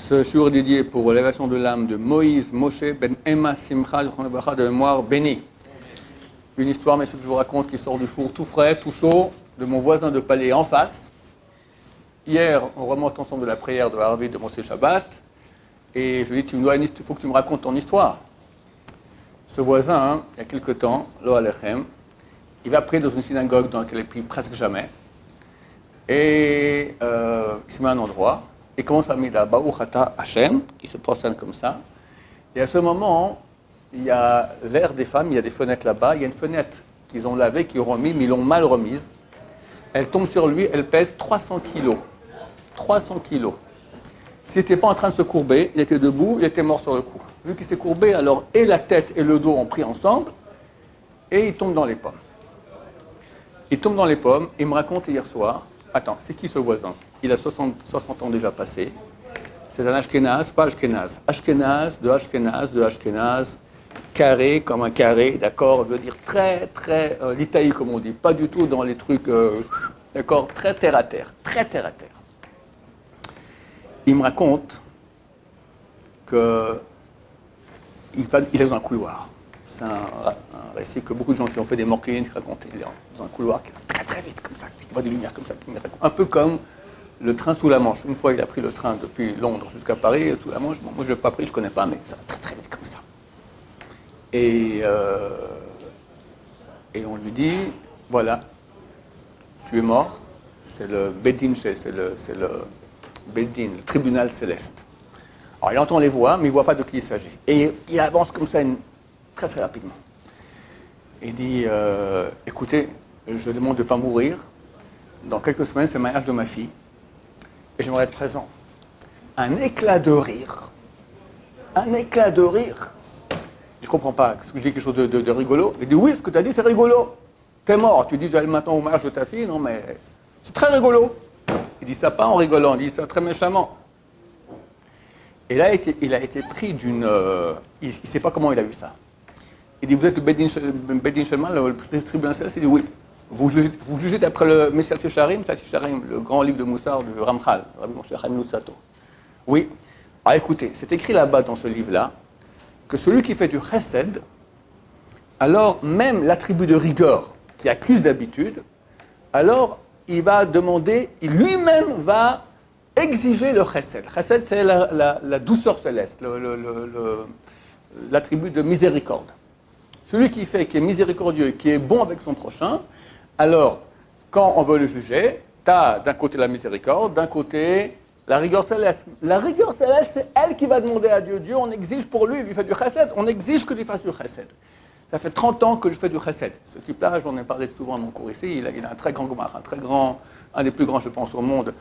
Ce shiur est dédié pour l'élévation de l'âme de Moïse Moshe ben Emma Simcha de mémoire béni. Une histoire, messieurs, que je vous raconte qui sort du four tout frais, tout chaud, de mon voisin de palais en face. Hier, on remonte ensemble de la prière de Harvey de Moshe Shabbat. Et je lui ai dit, il faut que tu me racontes ton histoire. Ce voisin, hein, il y a quelque temps, Lo Alechem, il va prier dans une synagogue dans laquelle il prie presque jamais. Et il se met à un endroit. Il commence à mettre la Baruch Ata Hashem, il se prosterne comme ça. Et à ce moment, il y a l'air des femmes, il y a des fenêtres là-bas. Il y a une fenêtre qu'ils ont lavée, qu'ils ont remis, mais ils l'ont mal remise. Elle tombe sur lui, elle pèse 300 kilos. 300 kilos. S'il n'était pas en train de se courber, il était debout, il était mort sur le coup. Vu qu'il s'est courbé, alors et la tête et le dos ont pris ensemble, et il tombe dans les pommes. Il tombe dans les pommes, et il me raconte hier soir, attends, c'est qui ce voisin? Il a 60 ans déjà passé. C'est un Ashkenaz, pas Ashkenaz. Ashkenaz, de Ashkenaz, carré comme un carré, d'accord? Je veux dire très, très l'Italie, comme on dit. Pas du tout dans les trucs, d'accord? Très terre à terre. Très terre à terre. Il me raconte qu'il est dans un couloir. C'est un récit que beaucoup de gens qui ont fait des morclines racontent. Il est dans un couloir qui va très très vite, comme ça. Il voit des lumières comme ça. Un peu comme le train sous la Manche. Une fois, il a pris le train depuis Londres jusqu'à Paris, sous la Manche. Bon, moi, je n'ai pas pris, je ne connais pas, mais ça va très très vite comme ça. Et on lui dit, voilà, tu es mort. C'est le Bedin, c'est le Bedin, le tribunal céleste. Alors, il entend les voix, mais il ne voit pas de qui il s'agit. Et il avance comme ça très très rapidement. Il dit, écoutez, je demande de ne pas mourir. Dans quelques semaines, c'est le mariage de ma fille. Et j'aimerais être présent. Un éclat de rire. Un éclat de rire. Je ne comprends pas. Est-ce que je dis quelque chose de rigolo? Il dit, oui, ce que tu as dit, c'est rigolo. T'es mort. Tu dis, j'allais maintenant au mariage de ta fille. Non, mais c'est très rigolo. Il dit ça pas en rigolant, il dit ça très méchamment. Et là, il a été pris d'une... il ne sait pas comment il a eu ça. Il dit, vous êtes le Bedin Shema, le tribunal céleste? Il dit, oui. Vous jugez d'après le Messias Sharim, le grand livre de Moussar du Ramchal, Rabbi Moshe Chaim Luzzatto. Oui. Alors écoutez, c'est écrit là-bas dans ce livre-là que celui qui fait du chesed, alors même l'attribut de rigueur qui accuse d'habitude, alors il va demander, il lui-même va exiger le chesed. Chesed, c'est la douceur céleste, l'attribut de miséricorde. Celui qui est miséricordieux, qui est bon avec son prochain, alors, quand on veut le juger, tu as d'un côté la miséricorde, d'un côté la rigueur céleste. La rigueur céleste, c'est elle qui va demander à Dieu. Dieu, on exige pour lui, il lui fait du chesed. On exige que lui fasse du chesed. Ça fait 30 ans que je fais du chesed. Ce type-là, j'en ai parlé souvent dans mon cours ici, il a un très grand gomar, un des plus grands, je pense, au monde,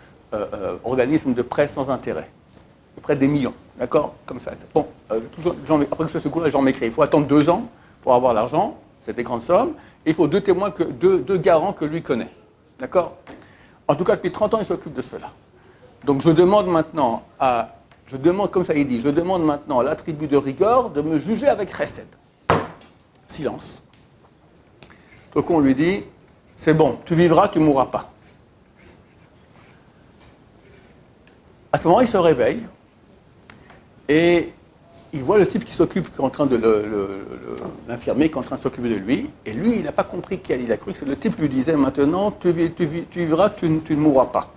organisme de prêt sans intérêt. Il prête des millions, d'accord? Comme ça. Bon, toujours, après que je fais ce cours, les gens m'écrivent. Il faut attendre 2 ans pour avoir l'argent. C'est des grandes sommes, et il faut 2 témoins, deux garants que lui connaît. D'accord? En tout cas, depuis 30 ans, il s'occupe de cela. Donc je demande maintenant comme ça il dit, je demande maintenant à l'attribut de rigueur de me juger avec chesed. Silence. Donc on lui dit, c'est bon, tu vivras, tu ne mourras pas. À ce moment, il se réveille, et il voit le type qui s'occupe, qui est en train de l'infirmier, qui est en train de s'occuper de lui. Et lui, il n'a pas compris qui il a cru que le type lui disait, maintenant, tu vivras, tu ne mourras pas.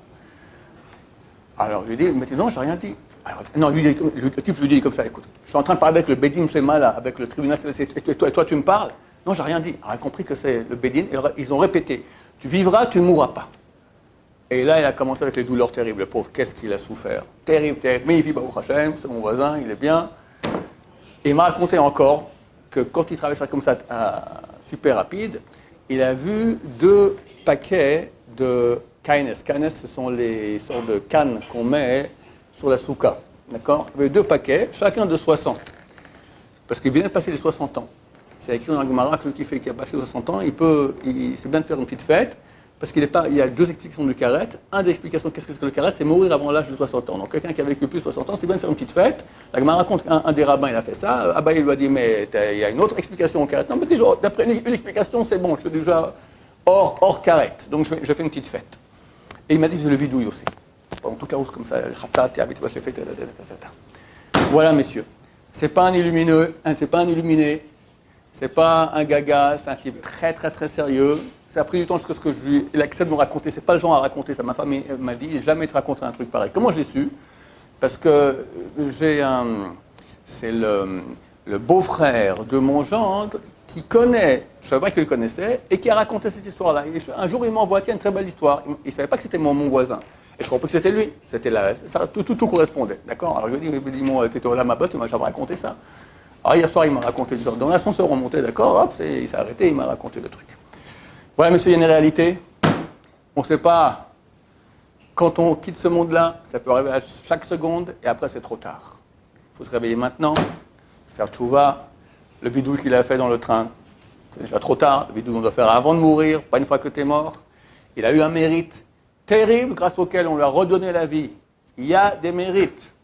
Alors, il lui dit, mais non, j'ai rien dit. Alors, non, le type lui dit comme ça, écoute, je suis en train de parler avec le Bedin Shema, là, avec le tribunal, et toi, tu me parles? Non, j'ai rien dit. Alors, il a compris que c'est le Bedin, et ils ont répété, tu vivras, tu ne mourras pas. Et là, il a commencé avec les douleurs terribles. Le pauvre, qu'est-ce qu'il a souffert? Terrible, terrible. Mais il vit Baruch Hashem, c'est mon voisin, il est bien. Et il m'a raconté encore que quand il traversait comme ça super rapide, il a vu 2 paquets de kaines. Kaines, ce sont les sortes de cannes qu'on met sur la souka. D'accord? Il y avait 2 paquets, chacun de 60. Parce qu'il venait de passer les 60 ans. C'est écrit dans la Gemara que celui qui a passé 60 ans, c'est bien de faire une petite fête. Parce qu'il y a 2 explications du karet. Une des explications, qu'est-ce que c'est que le karet? C'est mourir avant l'âge de 60 ans. Donc quelqu'un qui a vécu plus de 60 ans, c'est bien de faire une petite fête. La Gemara raconte qu'un des rabbins, il a fait ça. Abaye lui a dit, mais il y a une autre explication au karet. Non, mais déjà, d'après une explication, c'est bon, je suis déjà hors karet. Donc je fais une petite fête. Et il m'a dit, c'est le vidouille aussi. pendant toute la route comme ça, voilà, messieurs. C'est pas un illuminé, c'est pas un gaga, c'est un type très très très sérieux. Ça a pris du temps jusqu'à ce que il accepte de me raconter. C'est pas le genre à raconter ça. Ma femme m'a dit jamais te raconter un truc pareil. Comment j'ai su? Parce que c'est le beau-frère de mon gendre qui connaît, je ne savais pas qu'il le connaissait, et qui a raconté cette histoire-là. Un jour, il m'envoie, tiens, une très belle histoire. Il ne savait pas que c'était mon voisin. Et je ne crois pas que c'était lui. C'était tout correspondait. D'accord? Alors je lui ai dit, dis-moi, t'étais là, ma botte, tu m'as jamais raconté ça. Alors hier soir, il m'a raconté l'histoire. Dans l'ascenseur, on montait, d'accord, hop, il s'est arrêté, il m'a raconté le truc. Voilà, monsieur, il y a une réalité. On ne sait pas, quand on quitte ce monde-là, ça peut arriver à chaque seconde, et après, c'est trop tard. Il faut se réveiller maintenant, faire tchouva. Le vidou qu'il a fait dans le train, c'est déjà trop tard. Le vidou qu'on doit faire avant de mourir, pas une fois que tu es mort. Il a eu un mérite terrible grâce auquel on lui a redonné la vie. Il y a des mérites.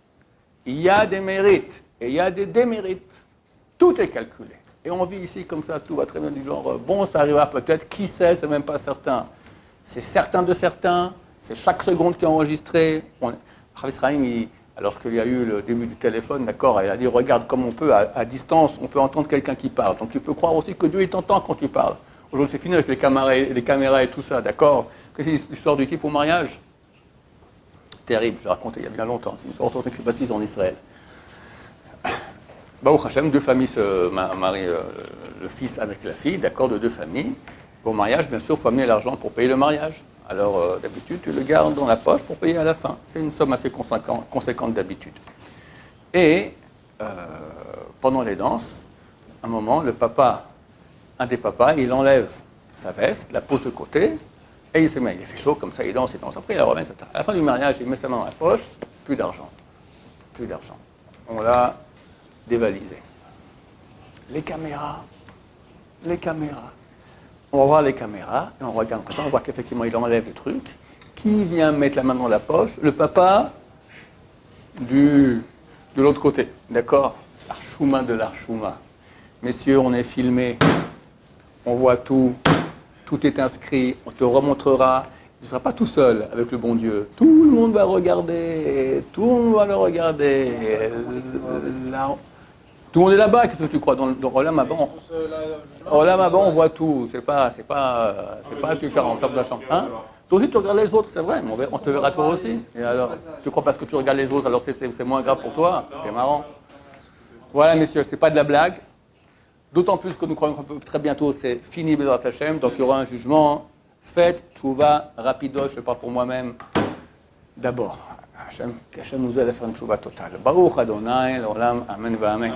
Il y a des mérites. Et il y a des démérites. Tout est calculé. Et on vit ici comme ça, tout va très bien du genre, bon, ça arrivera peut-être, qui sait, c'est même pas certain. C'est certain de certain, c'est chaque seconde qui est enregistrée. Rav Israël, lorsqu'il y a eu le début du téléphone, d'accord, il a dit, regarde comme on peut, à distance, on peut entendre quelqu'un qui parle. Donc tu peux croire aussi que Dieu t'entend quand tu parles. Aujourd'hui, c'est fini avec les caméras et tout ça, d'accord? Qu'est-ce que c'est l'histoire du type au mariage? Terrible, je l'ai raconté il y a bien longtemps. C'est une histoire qui s'est passée en Israël. Baruch Hashem, deux familles se marient, le fils avec la fille, d'accord, de deux familles. Au mariage, bien sûr, il faut amener l'argent pour payer le mariage. Alors, d'habitude, tu le gardes dans la poche pour payer à la fin. C'est une somme assez conséquente d'habitude. Et pendant les danses, à un moment, un des papas, il enlève sa veste, la pose de côté, et il se met, il fait chaud comme ça, il danse. Après, il la remet, etc. À la fin du mariage, il met sa main dans la poche, plus d'argent. Plus d'argent. On l'a dévalisé. Les caméras. On va voir les caméras, et on regarde maintenant, on voit qu'effectivement, il enlève le truc. Qui vient mettre la main dans la poche? Le papa de l'autre côté, d'accord? L'archouma de l'archouma. Messieurs, on est filmé, on voit tout est inscrit, on te remontrera. Tu ne seras pas tout seul avec le bon Dieu. Tout le monde va regarder, tout le monde va le regarder. Tout le monde est là-bas, qu'est-ce que tu crois? Dans Olam Haba, on voit tout. C'est pas que tu faire en flamme de la chambre. Hein? Toi aussi, tu regardes les autres, c'est vrai, mais on te verra toi aussi. Et alors, tu crois parce que tu regardes les autres, alors c'est moins grave pour toi? C'est marrant. Voilà, messieurs, c'est pas de la blague. D'autant plus que nous croyons que très bientôt, c'est fini, Bezrat Hashem, donc il y aura un jugement. Faites, tchouva, rapido, je parle pour moi-même. D'abord, qu'Hashem nous aide à faire une tchouva totale. Baruch Adonai, l'olam, amen va amen.